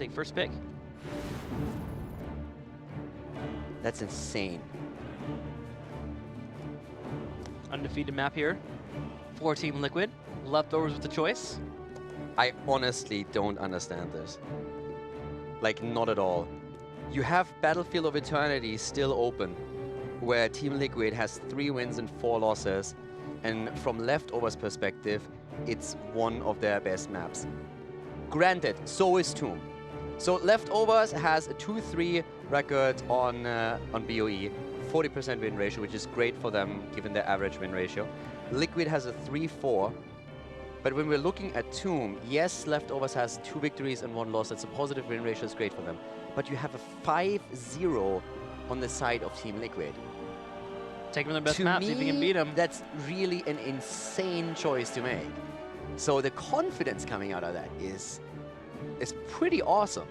take first pick. That's insane. Undefeated map here for Team Liquid. Leftovers with the choice. I honestly don't understand this. Like, not at all. You have Battlefield of Eternity still open, where Team Liquid has 3 wins and 4 losses, and from Leftovers' perspective, it's one of their best maps. Granted, so is Tomb. So Leftovers has a 2-3 record on BOE, 40% win ratio, which is great for them given their average win ratio. Liquid has a 3-4. But when we're looking at Tomb, yes, Leftovers has 2 victories and 1 loss. That's a positive win ratio, is great for them. But you have a 5-0 on the side of Team Liquid. Take them the best To map, me, see if we can beat them. That's really an insane choice to make. So the confidence coming out of that is pretty awesome.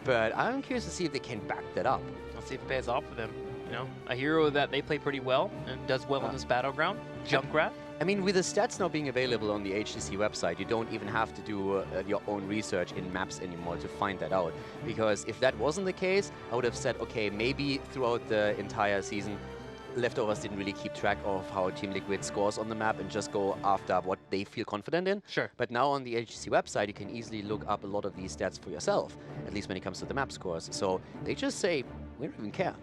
But I'm curious to see if they can back that up. Let's see if it pays off for them. You know, a hero that they play pretty well and does well on this battleground, Junkrat. I mean, with the stats now being available on the HGC website, you don't even have to do your own research in maps anymore to find that out. Because if that wasn't the case, I would have said, okay, maybe throughout the entire season, Leftovers didn't really keep track of how Team Liquid scores on the map and just go after what they feel confident in. Sure. But now on the HGC website, you can easily look up a lot of these stats for yourself, at least when it comes to the map scores. So they just say, we don't even care.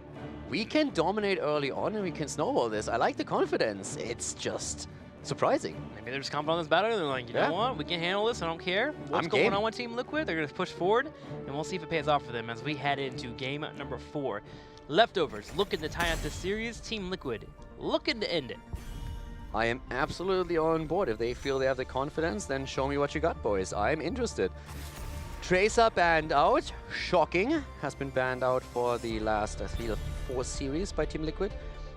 We can dominate early on and we can snowball this. I like the confidence. It's just surprising. Maybe they're just confident on this battle. They're like, you know what? We can handle this. I don't care. What's going on with Team Liquid? They're going to push forward, and we'll see if it pays off for them as we head into game number 4. Leftovers looking to tie out this series. Team Liquid looking to end it. I am absolutely on board. If they feel they have the confidence, then show me what you got, boys. I'm interested. Tracer banned out. Shocking. Has been banned out for the last 3 or 4 series by Team Liquid.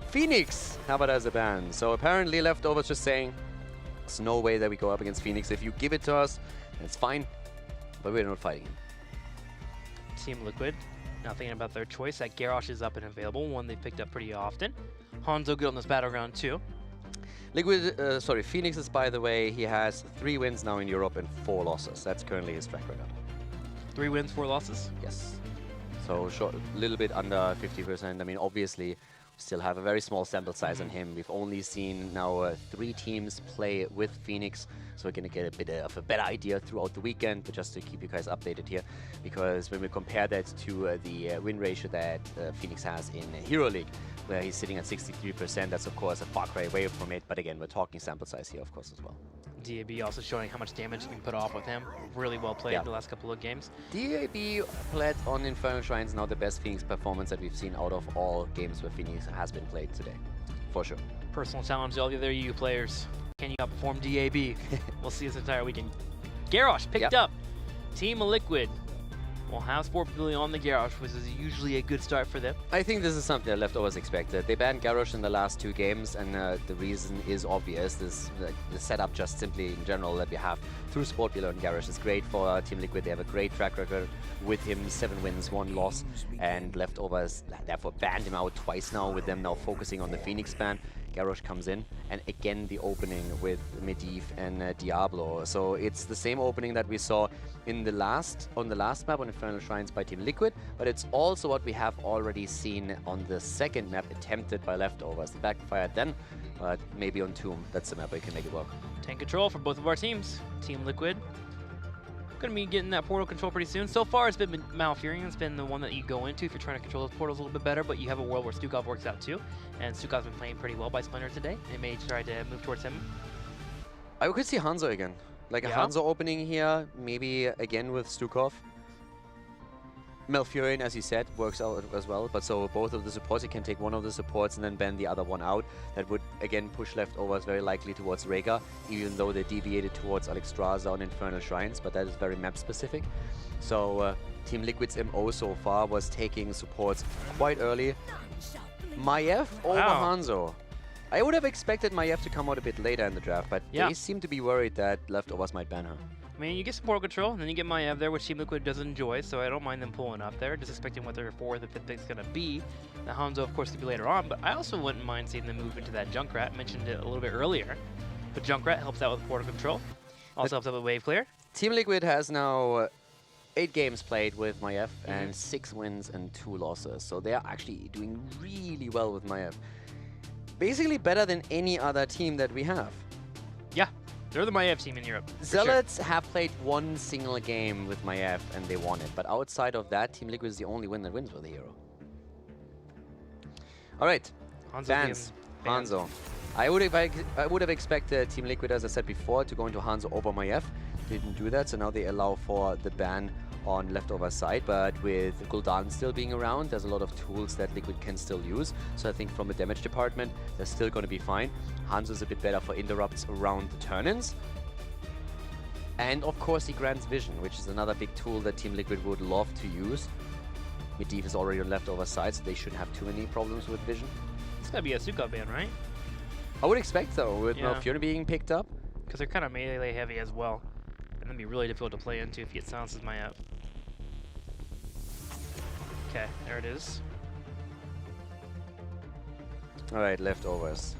Phoenix, how about as a ban? So apparently Leftovers just saying, there's no way that we go up against Phoenix. If you give it to us, it's fine, but we're not fighting him. Team Liquid, now thinking about their choice. That Garrosh is up and available, one they've picked up pretty often. Hanzo good on this battleground too. Phoenix is, by the way, he has 3 wins now in Europe and 4 losses. That's currently his track record. 3 wins, 4 losses? Yes. So short, a little bit under 50%. I mean, obviously, still have a very small sample size on him. We've only seen now 3 teams play with Phoenix, so we're going to get a bit of a better idea throughout the weekend, but just to keep you guys updated here, because when we compare that to the win ratio that Phoenix has in Hero League, where he's sitting at 63%, that's of course a far cry away from it, but again, we're talking sample size here, of course, as well. DAB also showing how much damage can put off with him. Really well played the last couple of games. DAB played on Infernal Shrines, now the best Phoenix performance that we've seen out of all games where Phoenix has been played today, for sure. Personal challenge to all the other EU players. Can you outperform DAB? We'll see this entire weekend. Garrosh picked up. Team Liquid will have Sport Pavilion on the Garrosh, which is usually a good start for them. I think this is something that Leftovers expected. They banned Garrosh in the last 2 games, and the reason is obvious. The setup just simply in general that we have through Sport Pavilion Garrosh is great for Team Liquid. They have a great track record with him, 7 wins, 1 loss, and Leftovers therefore banned him out twice now, with them now focusing on the Phoenix ban. Garrosh comes in, and again the opening with Medivh and Diablo. So it's the same opening that we saw in the last map on Infernal Shrines by Team Liquid, but it's also what we have already seen on the second map attempted by Leftovers. It backfired then, but maybe on Tomb, that's the map where you can make it work. Tank control for both of our teams. Team Liquid going to be getting that portal control pretty soon. So far, it's been Malfurion. It's been the one that you go into if you're trying to control those portals a little bit better, but you have a world where Stukov works out too, and Stukov's been playing pretty well by Splinter today. They may try to move towards him. I could see Hanzo again. Like a Hanzo opening here, maybe again with Stukov. Malfurion, as you said, works out as well, but so both of the supports, you can take one of the supports and then ban the other one out. That would, again, push Leftovers very likely towards Rhaegar, even though they deviated towards Alexstrasza on Infernal Shrines, but that is very map-specific. So Team Liquid's MO so far was taking supports quite early. Maiev over Hanzo. I would have expected Maiev to come out a bit later in the draft, but they seem to be worried that Leftovers might ban her. I mean, you get some portal control, and then you get Maiev there, which Team Liquid doesn't enjoy, so I don't mind them pulling up there, just expecting what their 4th or 5th pick is going to be. The Hanzo, of course, could be later on, but I also wouldn't mind seeing them move into that Junkrat. Mentioned it a little bit earlier, but Junkrat helps out with portal control, also helps out with wave clear. Team Liquid has now 8 games played with Maiev and 6 wins and 2 losses. So they are actually doing really well with Maiev. Basically better than any other team that we have. Yeah, they're the Maiev team in Europe. Zealots have played 1 single game with Maiev and they won it. But outside of that, Team Liquid is the only one that wins with the hero. All right, Bans. Hanzo. I would have expected Team Liquid, as I said before, to go into Hanzo over Maiev. Didn't do that, so now they allow for the ban on leftover side. But with Gul'dan still being around, there's a lot of tools that Liquid can still use. So I think from the damage department, they're still going to be fine. Hanzo is a bit better for interrupts around the turn-ins. And of course, he grants vision, which is another big tool that Team Liquid would love to use. Medivh is already on leftover side, so they shouldn't have too many problems with vision. It's gotta be a Sukkot ban, right? I would expect so, with Malfurion being picked up. Because they're kind of melee heavy as well. And that'd be really difficult to play into if he silences Maiev. Okay, there it is. Alright, leftovers.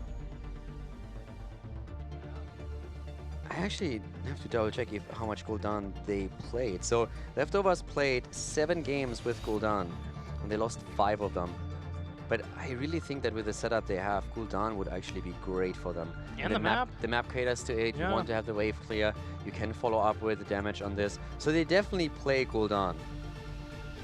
I actually have to double check how much Gul'dan they played. So leftovers played 7 games with Gul'dan, and they lost 5 of them. But I really think that with the setup they have, Gul'dan would actually be great for them. And the map. The map caters to it. You want to have the wave clear. You can follow up with the damage on this. So they definitely play Gul'dan.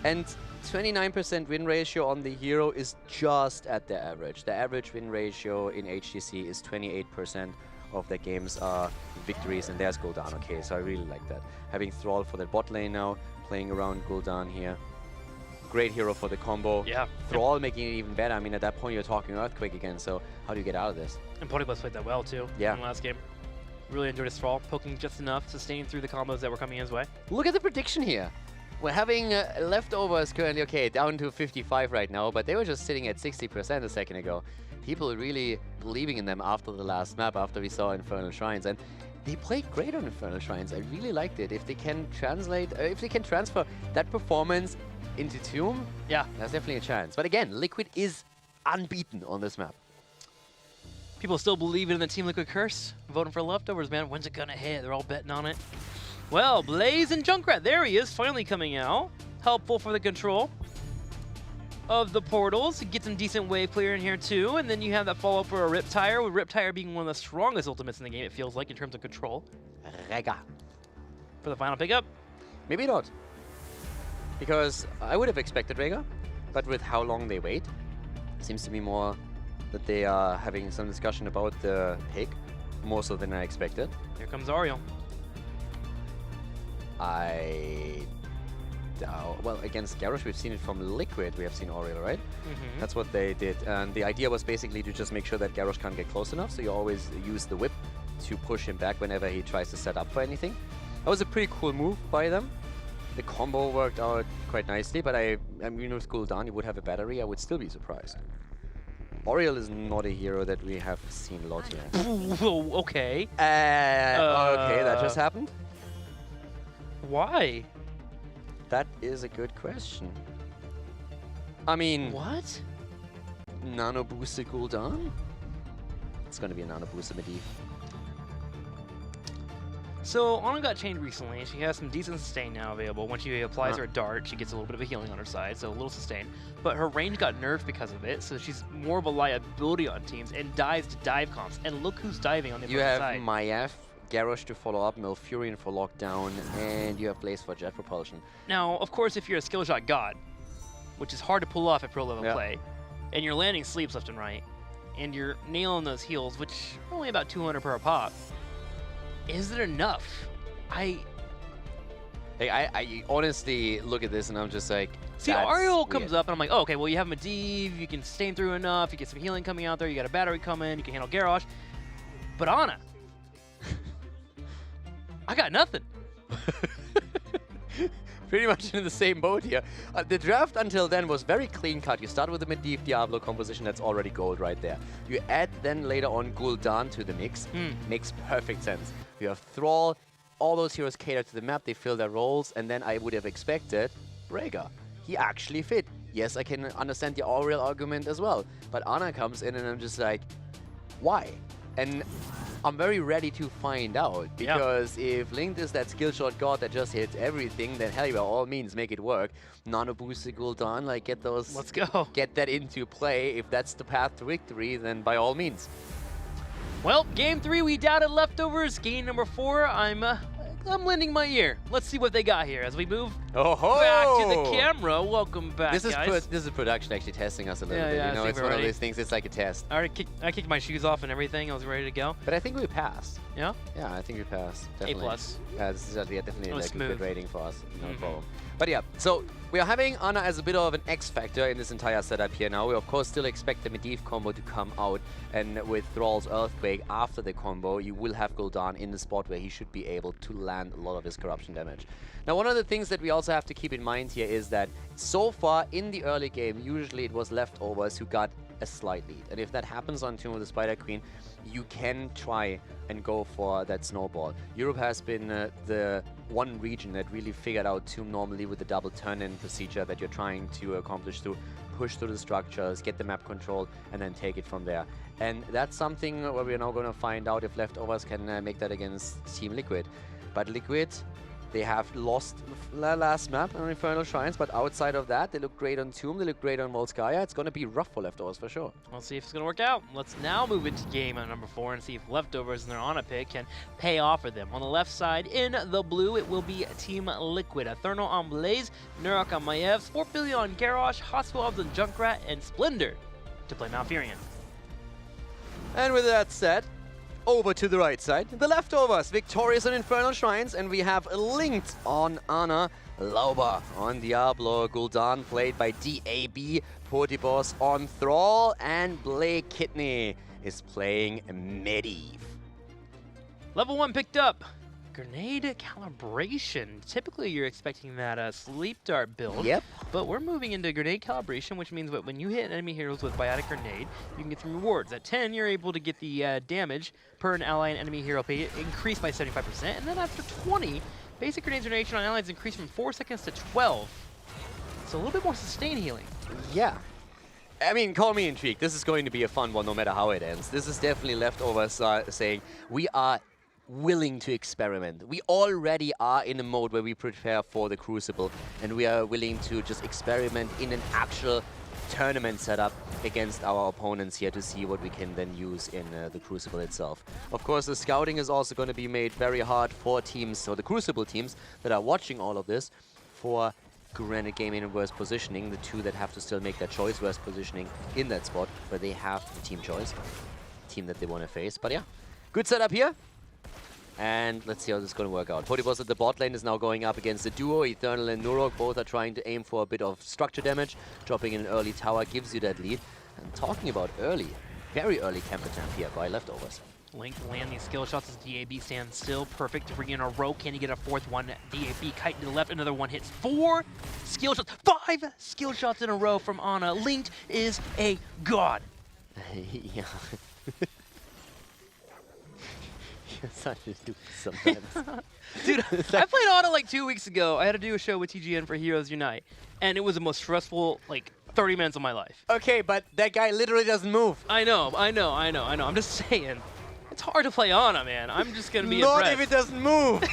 And 29% win ratio on the hero is just at the average. The average win ratio in HGC is 28% of their games are victories, and there's Gul'dan. Okay, so I really like that. Having Thrall for the bot lane now, playing around Gul'dan here. Great hero for the combo. Yeah. Thrall making it even better. I mean, at that point, you're talking Earthquake again, so how do you get out of this? And Ponybus played that well, too, in the last game. Really enjoyed his Thrall, poking just enough, sustaining through the combos that were coming his way. Look at the prediction here. We're having leftovers currently, okay, down to 55 right now, but they were just sitting at 60% a second ago. People really believing in them after the last map, after we saw Infernal Shrines, and they played great on Infernal Shrines. I really liked it. If they can translate, if they can transfer that performance into Tomb, there's definitely a chance. But again, Liquid is unbeaten on this map. People still believe in the Team Liquid curse. Voting for leftovers, man. When's it gonna hit? They're all betting on it. Well, Blaze and Junkrat, there he is, finally coming out. Helpful for the control of the portals. Get some decent wave clear in here too, and then you have that follow-up for a Riptire, with Riptire being one of the strongest ultimates in the game, it feels like, in terms of control. Rega. For the final pickup? Maybe not. Because I would have expected Rega, but with how long they wait, seems to be more that they are having some discussion about the pick, more so than I expected. Here comes Ariel. Well, against Garrosh, we've seen it from Liquid. We have seen Oriel, right? That's what they did. And the idea was basically to just make sure that Garrosh can't get close enough, so you always use the whip to push him back whenever he tries to set up for anything. That was a pretty cool move by them. The combo worked out quite nicely, but I mean, with Gul'dan, you would have a battery, I would still be surprised. Oriel is not a hero that we have seen a lot yet. Okay. Okay, that just happened. Why? That is a good question. I mean... What? Nano boosted Gul'dan? It's gonna be a nano boosted Medivh. So, Ana got changed recently. She has some decent sustain now available. When she applies her dart, she gets a little bit of a healing on her side, so a little sustain. But her range got nerfed because of it, so she's more of a liability on teams and dives to dive comps. And look who's diving on the other side. You have Maiev, Garrosh to follow up, Malfurion for lockdown, and you have Blaze for jet propulsion. Now, of course, if you're a skill shot god, which is hard to pull off at pro level play, and you're landing sleeps left and right, and you're nailing those heals, which are only about 200 per pop, is it enough? I honestly look at this and I'm just like, see, Ariel comes up and I'm like, oh, okay, well, you have Medivh, you can sustain through enough, you get some healing coming out there, you got a battery coming, you can handle Garrosh. But Ana, I got nothing. Pretty much in the same boat here. The draft until then was very clean cut. You start with the Medivh Diablo composition, that's already gold right there. You add then later on Gul'dan to the mix. Makes perfect sense. You have Thrall, all those heroes cater to the map, they fill their roles, and then I would have expected Rega. He actually fit. Yes, I can understand the Auriel argument as well, but Ana comes in and I'm just like, why? And I'm very ready to find out, because if Linked is that skill shot god that just hits everything, then hell, by all means, make it work. Nano boosted Gul'dan, like get those. Let's go. Get that into play. If that's the path to victory, then by all means. Well, game 3, we doubted leftovers. Game number 4, I'm lending my ear. Let's see what they got here as we move back to the camera. Welcome back, this guys. This is production actually testing us a little bit. Yeah, you know, it's one of those things. It's like a test. I kicked my shoes off and everything. I was ready to go. But I think we passed. Yeah. Yeah, I think we passed. Definitely. A+. This is definitely like a good rating for us. No problem. Mm-hmm. But yeah, so we are having Ana as a bit of an X factor in this entire setup here now. We of course still expect the Medivh combo to come out, and with Thrall's Earthquake after the combo, you will have Gul'dan in the spot where he should be able to land a lot of his corruption damage. Now, one of the things that we also have to keep in mind here is that so far in the early game, usually it was leftovers who got a slight lead. And if that happens on Tomb of the Spider Queen, you can try and go for that snowball. Europe has been the one region that really figured out Tomb normally with the double turn-in procedure that you're trying to accomplish to push through the structures, get the map control, and then take it from there. And that's something where we're now going to find out if leftovers can make that against Team Liquid. But Liquid, they have lost the last map on Infernal Shrines, but outside of that, they look great on Tomb, they look great on Volskaya. It's going to be rough for leftovers for sure. We'll see if it's going to work out. Let's now move into game number 4 and see if leftovers and their Ana pick can pay off for them. On the left side, in the blue, it will be Team Liquid. Eternal on Blaze, Nurak on Maiev, 4 billion on Garrosh, Hospital on Junkrat, and Splendor to play Malfurion. And with that said, over to the right side, the leftovers, victorious on Infernal Shrines, and we have Linked on Ana, Lauba on Diablo, Gul'dan played by DAB, Portibos on Thrall, and Blake Kidney is playing Medivh. Level 1 picked up. Grenade calibration. Typically, you're expecting that sleep dart build. Yep. But we're moving into grenade calibration, which means that when you hit enemy heroes with biotic grenade, you can get some rewards. At 10, you're able to get the damage per an ally and enemy hero pay increased by 75%. And then after 20, basic grenade generation on allies increased from 4 seconds to 12. So a little bit more sustained healing. Yeah. I mean, call me intrigued. This is going to be a fun one no matter how it ends. This is definitely leftovers saying we are willing to experiment. We already are in a mode where we prepare for the Crucible, and we are willing to just experiment in an actual tournament setup against our opponents here to see what we can then use in the Crucible itself. Of course, the scouting is also going to be made very hard for teams, so the Crucible teams that are watching all of this, for Granite Gaming and Worst Positioning, the two that have to still make their choice, Worst Positioning in that spot where they have the team choice, team that they want to face. But yeah, good setup here. And let's see how this is going to work out. Portibos at the bot lane is now going up against the duo. Eternal and Nurok both are trying to aim for a bit of structure damage. Dropping in an early tower gives you that lead. And talking about early, very early camp attempt here by leftovers. Link land these skill shots as DAB stands still. Perfect. 3 in a row. Can he get a fourth one? DAB kite to the left. Another one hits. 4 skill shots. 5 skill shots in a row from Ana. Linked is a god. Yeah. You're such a stupid sometimes. Dude, I played Ana like 2 weeks ago. I had to do a show with TGN for Heroes Unite, and it was the most stressful, like, 30 minutes of my life. Okay, but that guy literally doesn't move. I know. I'm just saying. It's hard to play Ana, man. I'm just going to be Not impressed. if it doesn't move.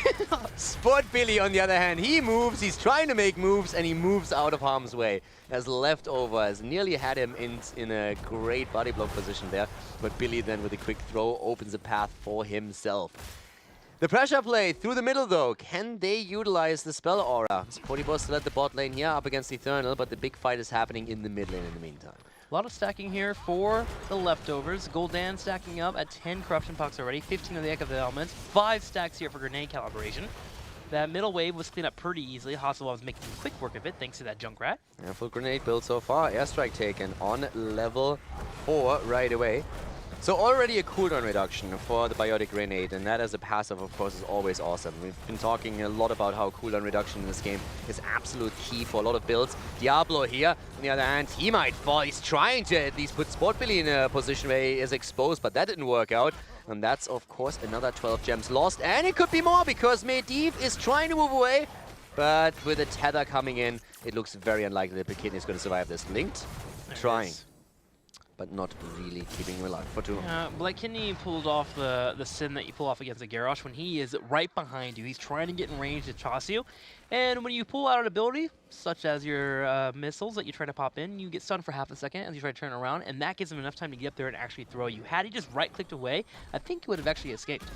Spot Billy, on the other hand, he moves, he's trying to make moves, and he moves out of harm's way. As leftovers nearly had him in a great body block position there, but Billy then with a quick throw opens a path for himself. The pressure play through the middle though, can they utilize the spell aura? Portibos still at the bot lane here up against Eternal, but the big fight is happening in the mid lane in the meantime. A lot of stacking here for the leftovers. Gul'dan stacking up at 10 corruption pucks already, 15 of the Echo of the Elements, 5 stacks here for grenade calibration. That middle wave was cleaned up pretty easily. Hasselhoff was making quick work of it thanks to that Junkrat. Yeah, full grenade build so far. Airstrike taken on level 4 right away. So already a cooldown reduction for the Biotic Grenade, and that as a passive, of course, is always awesome. We've been talking a lot about how cooldown reduction in this game is absolute key for a lot of builds. Diablo here, on the other hand, he might fall. He's trying to at least put Sport Billy in a position where he is exposed, but that didn't work out. And that's, of course, another 12 gems lost. And it could be more, because Medivh is trying to move away. But with a tether coming in, it looks very unlikely that Kidney is going to survive this. Linked, trying. but not really keeping him alive for too long. Black Kidney pulled off the sin that you pull off against a Garrosh when he is right behind you. He's trying to get in range to toss you. And when you pull out an ability, such as your missiles that you're trying to pop in, you get stunned for half a second as you try to turn around, and that gives him enough time to get up there and actually throw you. Had he just right-clicked away, I think he would have actually escaped.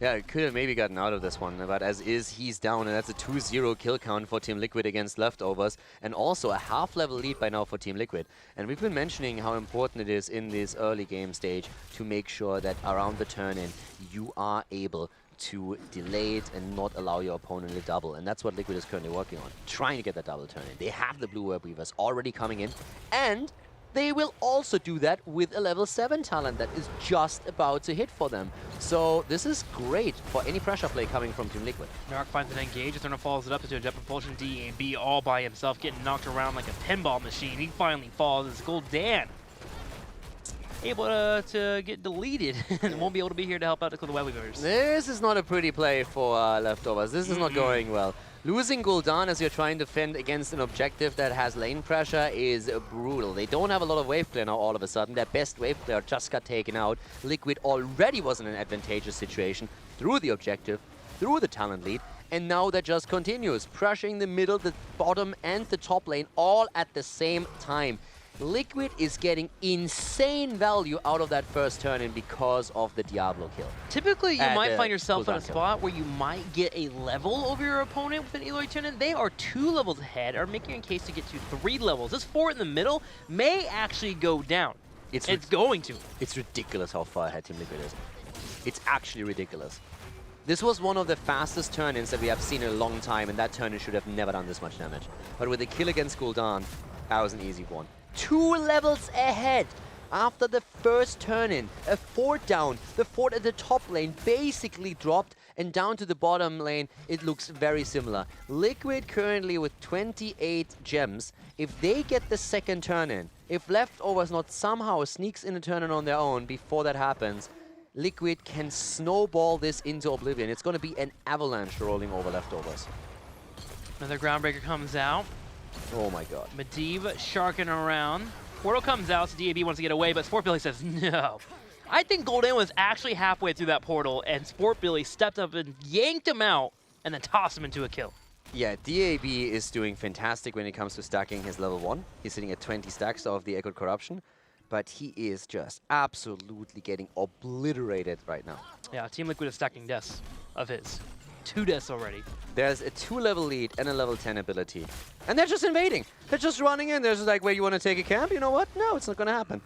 Yeah, it could have maybe gotten out of this one, but as is, he's down, and that's a 2-0 kill count for Team Liquid against Leftovers, and also a half-level lead by now for Team Liquid. And we've been mentioning how important it is in this early game stage to make sure that around the turn-in, you are able to delay it and not allow your opponent to double. And that's what Liquid is currently working on, trying to get that double turn-in. They have the Blue Web Weavers already coming in, and they will also do that with a level 7 talent that is just about to hit for them. So this is great for any pressure play coming from Team Liquid. Narc finds an engage, Eternal follows it up into a jet propulsion, DAB all by himself, getting knocked around like a pinball machine. He finally falls as Gul'dan able to get deleted and won't be able to be here to help out the Web Weavers. This is not a pretty play for Leftovers. This is not going well. Losing Gul'dan as you're trying to fend against an objective that has lane pressure is brutal. They don't have a lot of wave player now all of a sudden. Their best wave player just got taken out. Liquid already was in an advantageous situation through the objective, through the talent lead, and now that just continues, pressuring the middle, the bottom, and the top lane all at the same time. Liquid is getting insane value out of that first turn-in because of the Diablo kill. Typically, you might find yourself in a Gul'dan spot where you might get a level over your opponent with an Eloy turn-in. They are 2 levels ahead, are making a case to get to 3 levels. This 4 in the middle may actually go down. It's going to. It's ridiculous how far ahead Team Liquid is. It's actually ridiculous. This was one of the fastest turn-ins that we have seen in a long time, and that turn-in should have never done this much damage. But with the kill against Gul'dan, that was an easy one. 2 levels ahead after the first turn-in. A fort down. The fort at the top lane basically dropped, and down to the bottom lane, it looks very similar. Liquid currently with 28 gems. If they get the second turn-in, if Leftovers not somehow sneaks in a turn-in on their own before that happens, Liquid can snowball this into oblivion. It's going to be an avalanche rolling over Leftovers. Another Groundbreaker comes out. Oh my god. Medivh sharking around. Portal comes out, so DAB wants to get away, but Sport Billy says no. I think Gul'dan was actually halfway through that portal, and Sport Billy stepped up and yanked him out, and then tossed him into a kill. Yeah, DAB is doing fantastic when it comes to stacking his level 1. He's sitting at 20 stacks of the Echoed Corruption, but he is just absolutely getting obliterated right now. Yeah, Team Liquid is stacking deaths of his. 2 deaths already. There's a 2-level lead and a level 10 ability. And they're just invading. They're just running in. They're just like, wait, you want to take a camp? You know what? No, it's not going to happen.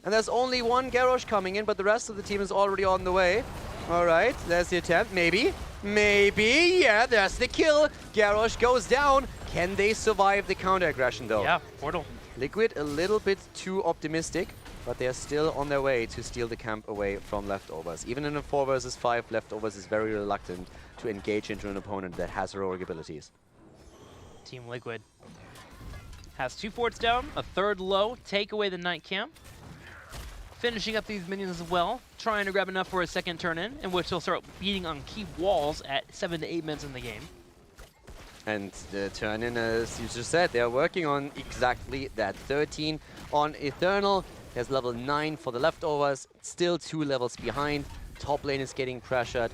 And there's only one Garrosh coming in, but the rest of the team is already on the way. All right, there's the attempt. Maybe. Maybe. Yeah, there's the kill. Garrosh goes down. Can they survive the counter-aggression, though? Yeah, Portal. Liquid a little bit too optimistic, but they're still on their way to steal the camp away from Leftovers. Even in a 4 versus 5, Leftovers is very reluctant to engage into an opponent that has heroic abilities. Team Liquid has 2 forts down, a 3rd low, take away the night camp. Finishing up these minions as well, trying to grab enough for a second turn-in, in which they'll start beating on key walls at 7 to 8 minutes in the game. And the turn-in, as you just said, they're working on exactly that. 13 on Eternal. There's level 9 for the Leftovers. Still 2 levels behind. Top lane is getting pressured.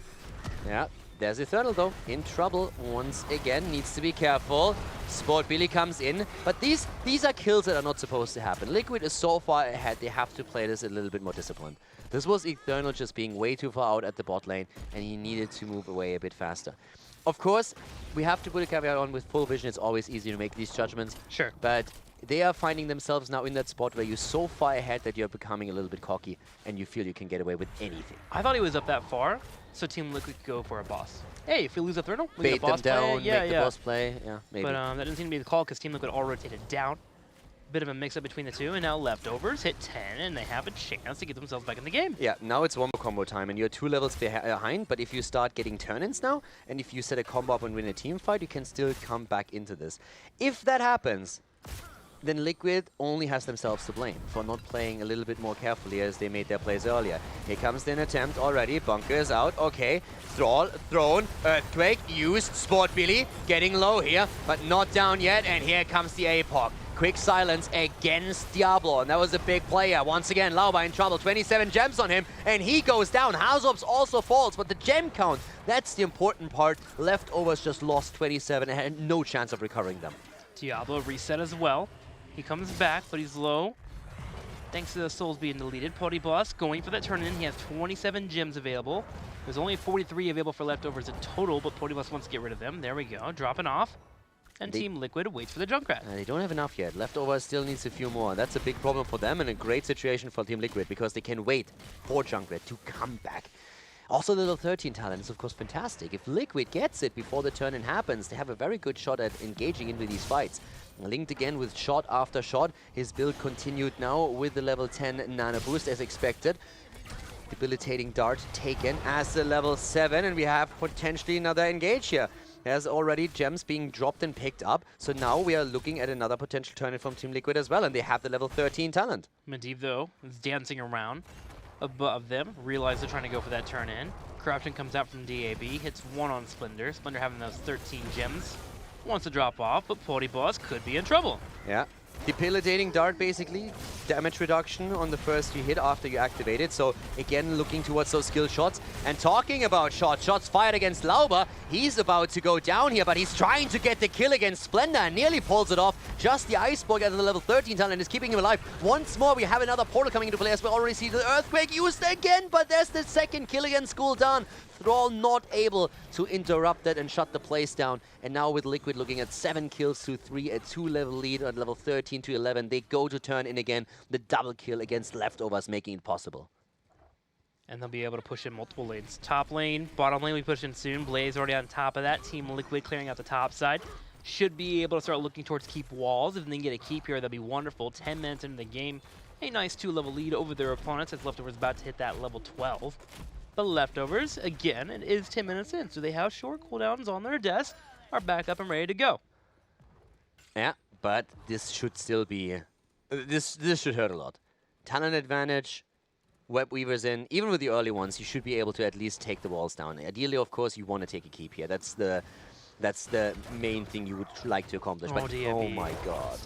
Yeah, there's Eternal though. In trouble once again. Needs to be careful. Sport Billy comes in. But these are kills that are not supposed to happen. Liquid is so far ahead, they have to play this a little bit more disciplined. This was Eternal just being way too far out at the bot lane, and he needed to move away a bit faster. Of course, we have to put a caveat on. With full vision, it's always easy to make these judgments. Sure. But they are finding themselves now in that spot where you're so far ahead that you're becoming a little bit cocky and you feel you can get away with anything. I thought he was up that far, so Team Liquid could go for a boss. Hey, if we lose Eternal, we get a Bait them boss down, play. Yeah, make the boss play. Yeah, maybe. But that didn't seem to be the call because Team Liquid all rotated down. Bit of a mix-up between the two, and now Leftovers hit 10, and they have a chance to get themselves back in the game. Yeah, now it's one more combo time, and you're 2 levels behind, but if you start getting turn-ins now, and if you set a combo up and win a team fight, you can still come back into this. If that happens, then Liquid only has themselves to blame for not playing a little bit more carefully as they made their plays earlier. Here comes the attempt already. Bunker is out. Okay. Thrall, thrown, Earthquake, used. Sport Billy getting low here, but not down yet. And here comes the APOC. quick silence against Diablo, and that was a big player. Once again, Lauba in trouble, 27 gems on him, and he goes down. Houseops also falls, but the gem count, that's the important part. Leftovers just lost 27 and had no chance of recovering them. Diablo reset as well. He comes back, but he's low. Thanks to the souls being deleted. Boss going for that turn-in. He has 27 gems available. There's only 43 available for leftovers in total, but Boss wants to get rid of them. There we go, dropping off. And Team Liquid waits for the Junkrat. They don't have enough yet. Leftovers still needs a few more. That's a big problem for them and a great situation for Team Liquid because they can wait for Junkrat to come back. Also, the level 13 talent is, of course, fantastic. If Liquid gets it before the turn-in happens, they have a very good shot at engaging into these fights. Linked again with shot after shot. His build continued now with the level 10 nano boost as expected. Debilitating dart taken as the level 7, and we have potentially another engage here. There's already gems being dropped and picked up, so now we are looking at another potential turn-in from Team Liquid as well, and they have the level 13 talent. Medivh, though, is dancing around above them, realize they're trying to go for that turn-in. Corruption comes out from DAB, hits one on Splendor. Splendor having those 13 gems. Wants to drop off, but Boss could be in trouble. Yeah. Debilitating dart, basically. Damage reduction on the first you hit after you activate it. So, again, looking towards those skill shots. And talking about shots fired against Lauba. He's about to go down here, but he's trying to get the kill against Splendor and nearly pulls it off. Just the Iceborg at the level 13 talent is keeping him alive. Once more, we have another portal coming into play as we already see the Earthquake used again, but there's the second kill against Gul'dan. Thrall not able to interrupt that and shut the place down. And now with Liquid looking at 7 kills to 3, a 2-level lead at level 13 to 11. They go to turn in again. The double kill against Leftovers making it possible. And they'll be able to push in multiple lanes. Top lane, bottom lane we push in soon. Blaze already on top of that. Team Liquid clearing out the top side. Should be able to start looking towards keep walls. If they can get a keep here, that'd be wonderful. 10 minutes into the game. A nice 2-level lead over their opponents as Leftovers about to hit that level 12. But Leftovers, again, it is 10 minutes in, so they have short cooldowns on their desk, are back up and ready to go. Yeah, but this should still be... This should hurt a lot. Talent advantage, Web Weavers in. Even with the early ones, you should be able to at least take the walls down. Ideally, of course, you want to take a keep here. That's the main thing you would like to accomplish. Oh, but DAB. oh my god.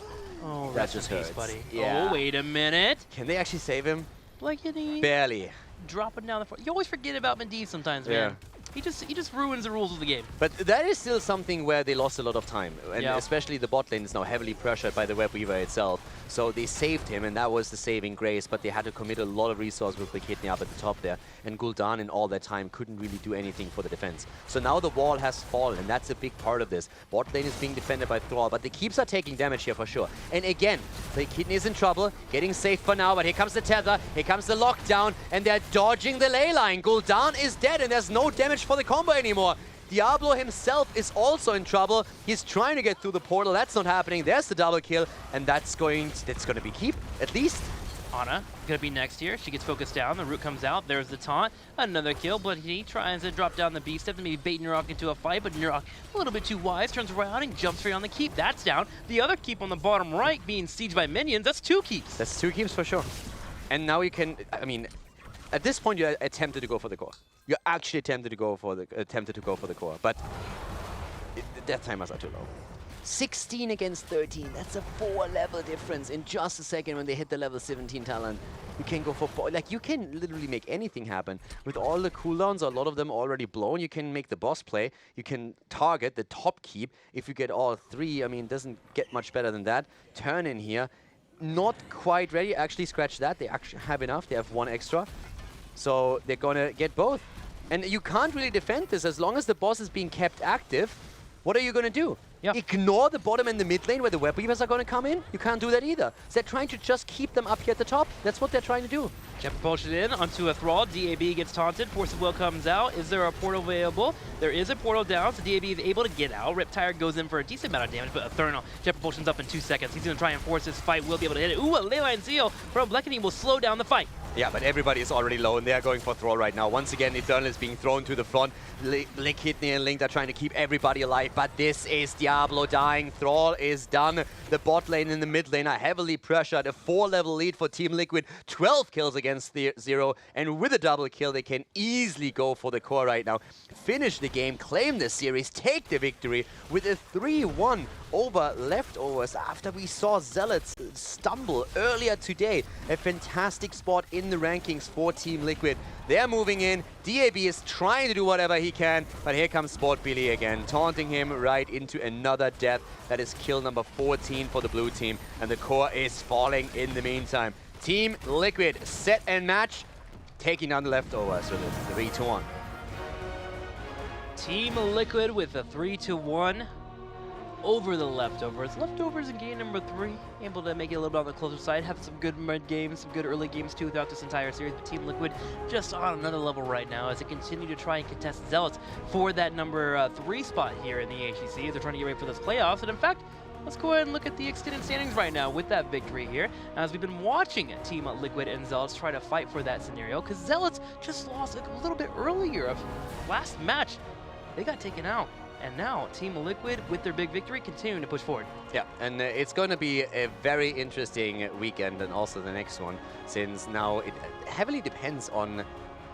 Oh, that just hurts. Buddy. Yeah. Oh, wait a minute. Can they actually save him? Blankety. Barely. Dropping down the floor. You always forget about Medivh sometimes, man. Yeah. He just ruins the rules of the game. But that is still something where they lost a lot of time. And yeah. especially the bot lane is now heavily pressured by the Web Weaver itself. So they saved him, and that was the saving grace. But they had to commit a lot of resources with the kidney up at the top there. And Gul'dan in all that time couldn't really do anything for the defense. So now the wall has fallen, and that's a big part of this. Bot lane is being defended by Thrall, but the keeps are taking damage here for sure. And again, the kidney is in trouble, getting safe for now, but here comes the tether, here comes the lockdown, and they're dodging the ley line. Gul'dan is dead, and there's no damage for the combo anymore. Diablo himself is also in trouble. He's trying to get through the portal. That's not happening. There's the double kill, and that's going to be keep, at least. Ana gonna be next here. She gets focused down. The root comes out. There's the taunt. Another kill, but he tries to drop down the beast step and maybe bait Nurok into a fight, but Nurok a little bit too wise, turns around and jumps straight on the keep. That's down. The other keep on the bottom right being sieged by minions. That's 2 keeps. That's 2 keeps for sure. And now you can, I mean, at this point you're tempted to go for the core. You're actually tempted to go for the core, but the death timers are too low. 16 against 13, that's a 4-level difference in just a second when they hit the level 17 talent. You can go for 4, like you can literally make anything happen. With all the cooldowns, a lot of them already blown, you can make the boss play, you can target the top keep. If you get all 3, I mean, it doesn't get much better than that. Turn in here, not quite ready, actually scratch that, they actually have enough, they have 1 extra. So they're gonna get both. And you can't really defend this as long as the boss is being kept active. What are you gonna do? Yep. Ignore the bottom and the mid lane where the Web Weavers are going to come in? You can't do that either. So they're trying to just keep them up here at the top. That's what they're trying to do. Jet propulsion in onto a Thrall. DAB gets taunted. Force of Will comes out. Is there a portal available? There is a portal down, so DAB is able to get out. Riptire goes in for a decent amount of damage, but Eternal. Jet propulsion's up in 2 seconds. He's going to try and force this fight. Will be able to hit it. Ooh, a Leyline Seal from Blackeny will slow down the fight. Yeah, but everybody is already low, and they are going for Thrall right now. Once again, Eternal is being thrown to the front. Blink, Kidney, and Link are trying to keep everybody alive, but this is Diablo dying. Thrall is done. The bot lane and the mid lane are heavily pressured. A 4-level lead for Team Liquid. 12 kills against 0, and with a double kill, they can easily go for the core right now. Finish the game, claim the series, take the victory with a 3-1 over leftovers after we saw Zealots stumble earlier today. A fantastic spot in the rankings for Team Liquid. They're moving in. DAB is trying to do whatever he can, but here comes Sport Billy again, taunting him right into another death. That is kill number 14 for the blue team, and the core is falling in the meantime. Team Liquid set and match, taking down the leftovers with a 3-1. Team Liquid with a 3-1 over the leftovers. Leftovers in game number 3, able to make it a little bit on the closer side, have some good mid games, some good early games too throughout this entire series, but Team Liquid just on another level right now as they continue to try and contest Zealots for that number 3 spot here in the HGC. They're trying to get ready for those playoffs, and in fact, let's go ahead and look at the extended standings right now with that victory here, as we've been watching Team Liquid and Zealots try to fight for that scenario, because Zealots just lost a little bit earlier of last match. They got taken out. And now, Team Liquid, with their big victory, continuing to push forward. Yeah, and it's going to be a very interesting weekend, and also the next one, since now it heavily depends on,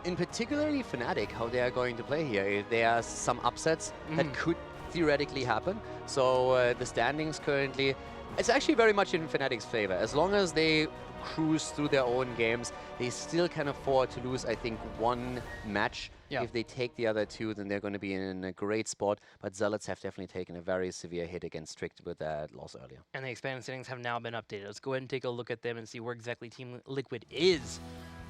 in particularly Fnatic, how they are going to play here. There are some upsets that could theoretically happen. So the standings currently, it's actually very much in Fnatic's favor. As long as they cruise through their own games, they still can afford to lose, I think, one match. Yeah. If they take the other 2, then they're going to be in a great spot. But Zealots have definitely taken a very severe hit against Strict with that loss earlier. And the expanded settings have now been updated. Let's go ahead and take a look at them and see where exactly Team Liquid is.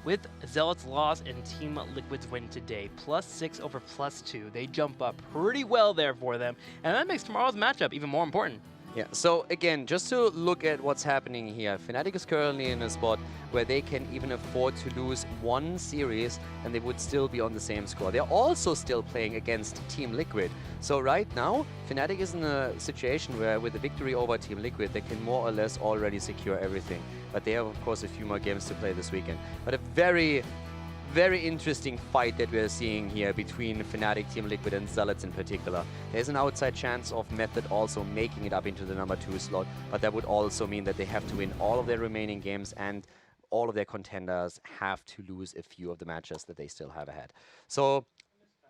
With Zealots' loss and Team Liquid's win today, +6 over +2. They jump up pretty well there for them. And that makes tomorrow's matchup even more important. Yeah, so again, just to look at what's happening here, Fnatic is currently in a spot where they can even afford to lose one series and they would still be on the same score. They're also still playing against Team Liquid. So right now, Fnatic is in a situation where with the victory over Team Liquid, they can more or less already secure everything. But they have, of course, a few more games to play this weekend. But a very interesting fight that we're seeing here between Fnatic, Team Liquid, and Zealots in particular. There's an outside chance of Method also making it up into the number 2 slot, but that would also mean that they have to win all of their remaining games and all of their contenders have to lose a few of the matches that they still have ahead. So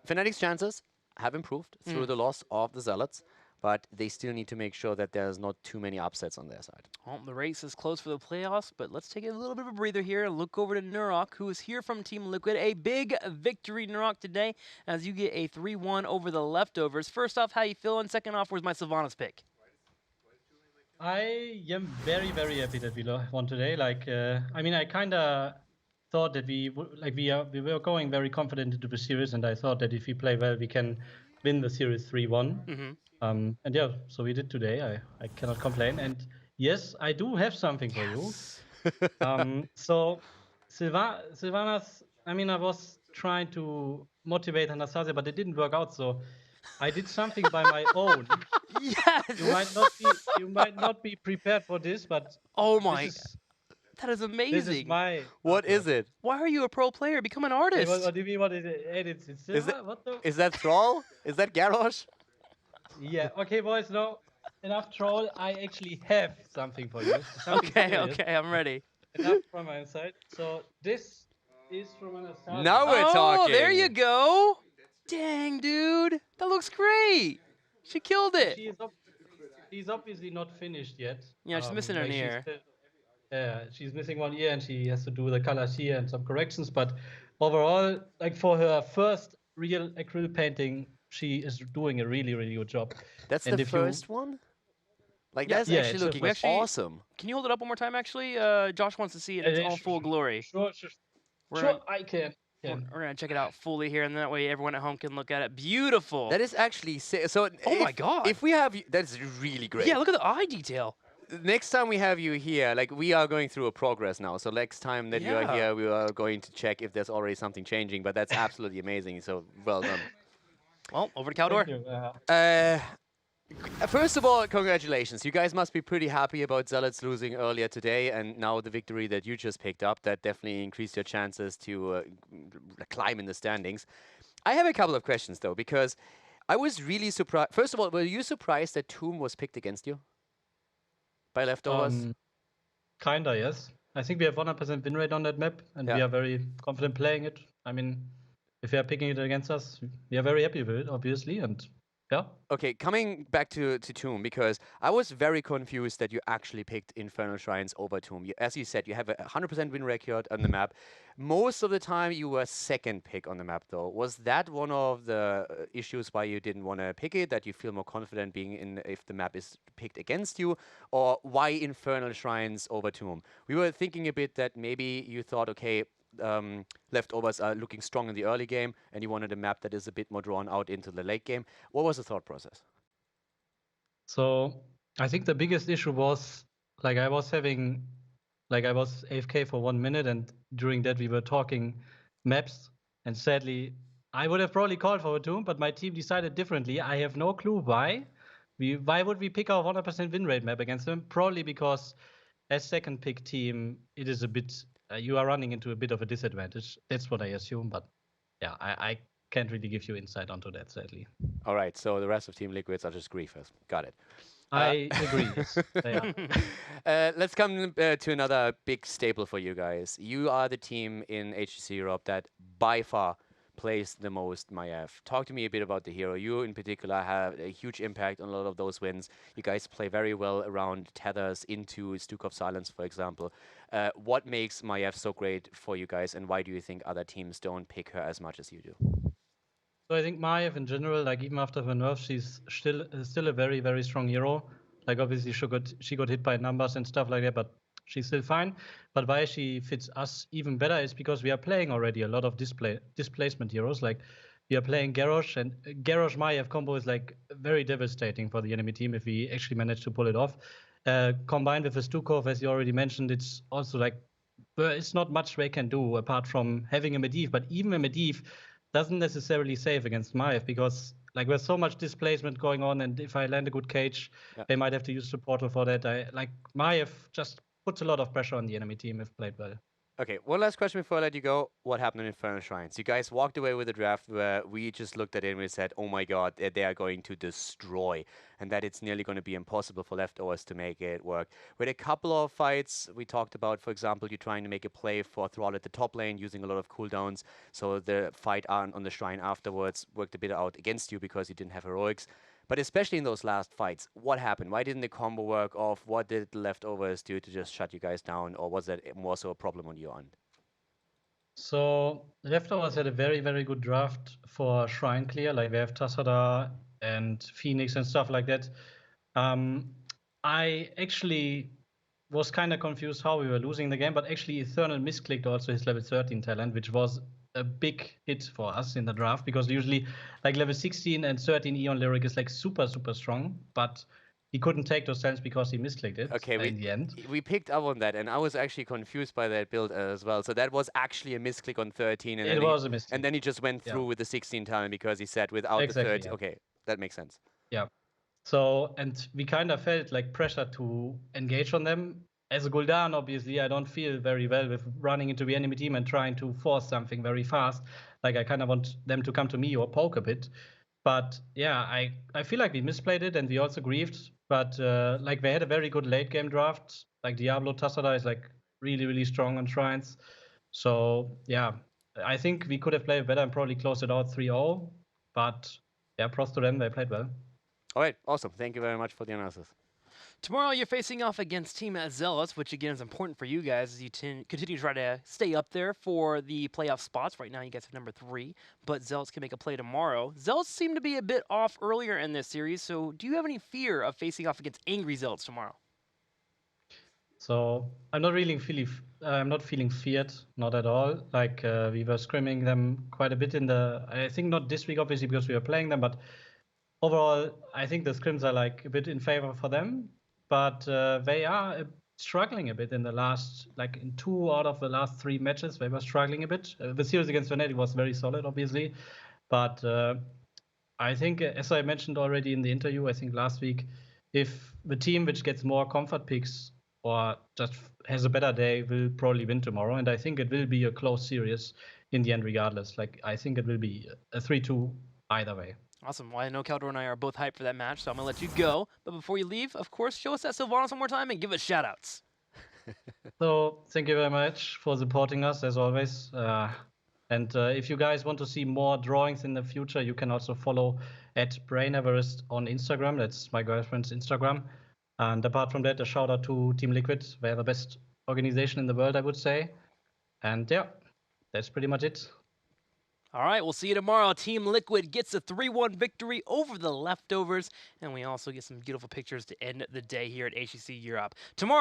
Fnatic's chances have improved through the loss of the Zealots, but they still need to make sure that there's not too many upsets on their side. Well, the race is close for the playoffs, but let's take a little bit of a breather here and look over to Nurok, who is here from Team Liquid. A big victory, Nurok, today, as you get a 3-1 over the leftovers. First off, how you feeling? Second off, where's my Sylvanas pick? I am very happy that we won today. Like, I mean, I kind of thought that we were going very confident into the series, and I thought that if we play well, we can win the series 3-1. And yeah, so we did today. I cannot complain. And yes, I do have something for you. So Sylvanas, I mean, I was trying to motivate Anastasia, but it didn't work out. So I did something by my own. Yes. You might not be prepared for this, but oh my, that is amazing. This is my. What is it? Why are you a pro player? Become an artist. What do you mean? What is it? Is that Thrall? Is that Garrosh? Yeah. Okay, boys. No, enough troll. I actually have something for you. Okay, I'm ready. Enough from my side. So this is from Anastasia. Now we're talking. Oh, there you go. Dang, dude, that looks great. She killed it. She's obviously not finished yet. Yeah, she's missing an ear. She's missing one ear, and she has to do the color shear and some corrections. But overall, like for her first real acrylic painting, she is doing a really good job. That's the first one? Like, that's actually looking awesome. Can you hold it up one more time, actually? Josh wants to see it in all full glory. Sure, I can. We're going to check it out fully here, and that way everyone at home can look at it. Beautiful. That is actually so. Oh my god. If we have, that's really great. Yeah, look at the eye detail. Next time we have you here, like, we are going through a progress now. So next time that you are here, we are going to check if there's already something changing. But that's absolutely amazing. So well done. Well, over to Caldor. First of all, congratulations. You guys must be pretty happy about Zealots losing earlier today, and now the victory that you just picked up. That definitely increased your chances to climb in the standings. I have a couple of questions, though, because I was really surprised. First of all, were you surprised that Tomb was picked against you? By leftovers? Kinda, yes. I think we have 100% win rate on that map, and we are very confident playing it. I mean, if they are picking it against us, we are very happy with it, obviously, and Yeah. Okay, coming back to Tomb, because I was very confused that you actually picked Infernal Shrines over Tomb. As you said, you have a 100% win record on the map. Most of the time, you were second pick on the map, though. Was that one of the issues why you didn't want to pick it, that you feel more confident being in if the map is picked against you? Or why Infernal Shrines over Tomb? We were thinking a bit that maybe you thought, okay, leftovers are looking strong in the early game, and you wanted a map that is a bit more drawn out into the late game. What was the thought process? So I think the biggest issue was like I was AFK for 1 minute, and during that we were talking maps. And sadly, I would have probably called for a Tomb, but my team decided differently. I have no clue why. Why would we pick our 100% win rate map against them? Probably because as second pick team, it is a bit you are running into a bit of a disadvantage. That's what I assume, but yeah, I can't really give you insight onto that, sadly. All right, so the rest of Team Liquids are just griefers. Got it. I agree. Yes, they are. Let's come to another big staple for you guys. You are the team in HGC Europe that by far plays the most Maiev. Talk to me a bit about the hero. You in particular have a huge impact on a lot of those wins. You guys play very well around tethers into Stuk of Silence, for example. What makes Maiev so great for you guys, and why do you think other teams don't pick her as much as you do? So I think Maiev in general, like even after her nerf, she's still a very, very strong hero. Like obviously she got hit by numbers and stuff like that, but she's still fine. But why she fits us even better is because we are playing already a lot of displacement heroes. Like we are playing Garrosh, and Garrosh Maiev combo is like very devastating for the enemy team if we actually manage to pull it off. Combined with the Stukov, as you already mentioned, it's also like it's not much they can do apart from having a Medivh. But even a Medivh doesn't necessarily save against Maiev because like there's so much displacement going on, and if I land a good cage, they might have to use the portal for that. Maiev just puts a lot of pressure on the enemy team if played well. Okay, one last question before I let you go. What happened in Infernal Shrines? You guys walked away with a draft where we just looked at it and we said, oh my god, they are going to destroy, and that it's nearly going to be impossible for leftovers to make it work. With a couple of fights we talked about, for example, you trying to make a play for Thrall at the top lane using a lot of cooldowns, so the fight on the Shrine afterwards worked a bit out against you because you didn't have heroics. But especially in those last fights, what happened? Why didn't the combo work off? What did the leftovers do to just shut you guys down? Or was that more so a problem on your end? So leftovers had a very, very good draft for Shrine clear. Like we have Tassada and Phoenix and stuff like that. I actually was kind of confused how we were losing the game, but actually Eternal misclicked also his level 13 talent, which was a big hit for us in the draft because usually like level 16 and 13 Eon Lyric is like super, super strong, but he couldn't take those talents because he misclicked it in the end. We picked up on that, and I was actually confused by that build as well. So that was actually a misclick on 13. And it was a misclick. And then he just went through with the 16 talent because he said without the 13. Yeah. Okay, that makes sense. Yeah. So, and we kind of felt like pressure to engage on them. As a Gul'dan, obviously, I don't feel very well with running into the enemy team and trying to force something very fast. Like, I kind of want them to come to me or poke a bit. But yeah, I feel like we misplayed it and we also grieved. But like, they had a very good late game draft. Like, Diablo Tassada is like really, really strong on Shrines. So yeah, I think we could have played better and probably closed it out 3-0. But yeah, props to them, they played well. All right, awesome. Thank you very much for the analysis. Tomorrow you're facing off against Team Zealots, which again is important for you guys as you continue to try to stay up there for the playoff spots. Right now you guys are number 3, but Zealots can make a play tomorrow. Zealots seem to be a bit off earlier in this series, so do you have any fear of facing off against angry Zealots tomorrow? So I'm not feeling feared, not at all. Like we were scrimming them quite a bit I think not this week obviously because we were playing them, but overall I think the scrims are like a bit in favor for them. But they are struggling a bit in the last, like in 2 out of the last 3 matches, they were struggling a bit. The series against Fnatic was very solid, obviously. But I think, as I mentioned already in the interview, I think last week, if the team which gets more comfort picks or just has a better day will probably win tomorrow. And I think it will be a close series in the end regardless. Like, I think it will be a 3-2 either way. Awesome. Well, I know Caldor and I are both hyped for that match, so I'm going to let you go. But before you leave, of course, show us that Sylvanas one more time and give us shout-outs. So, thank you very much for supporting us, as always. And if you guys want to see more drawings in the future, you can also follow @BrainEverest on Instagram. That's my girlfriend's Instagram. And apart from that, a shout out to Team Liquid. They're the best organization in the world, I would say. And yeah, that's pretty much it. All right, we'll see you tomorrow. Team Liquid gets a 3-1 victory over the Leftovers, and we also get some beautiful pictures to end the day here at HGC Europe. Tomorrow,